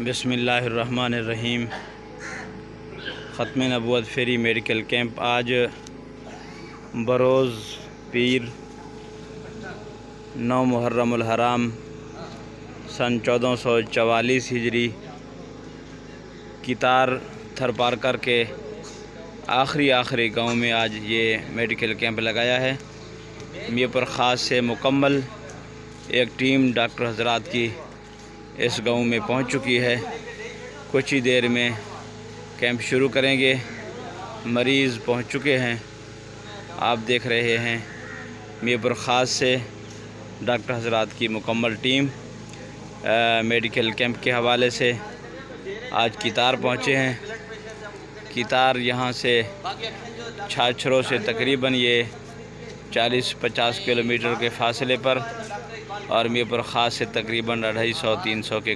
بسم اللہ الرحمن الرحیم۔ ختم نبوت فری میڈیکل کیمپ آج بروز پیر 9 محرم الحرام سن 1444 ہجری کتار تھرپارکر کے آخری گاؤں میں آج یہ میڈیکل کیمپ لگایا ہے۔ میرپور خاص سے مکمل ایک ٹیم ڈاکٹر حضرات کی اس گاؤں میں پہنچ چکی ہے۔ کچھ ہی دیر میں کیمپ شروع کریں گے۔ مریض پہنچ چکے ہیں، آپ دیکھ رہے ہیں۔ میرپور خاص سے ڈاکٹر حضرات کی مکمل ٹیم میڈیکل کیمپ کے حوالے سے آج کتار پہنچے ہیں۔ کتار یہاں سے چھاچھروں سے تقریباً یہ 40-50 کلومیٹر کے فاصلے پر، اور میرپور خاص سے تقریباً 250-300 کے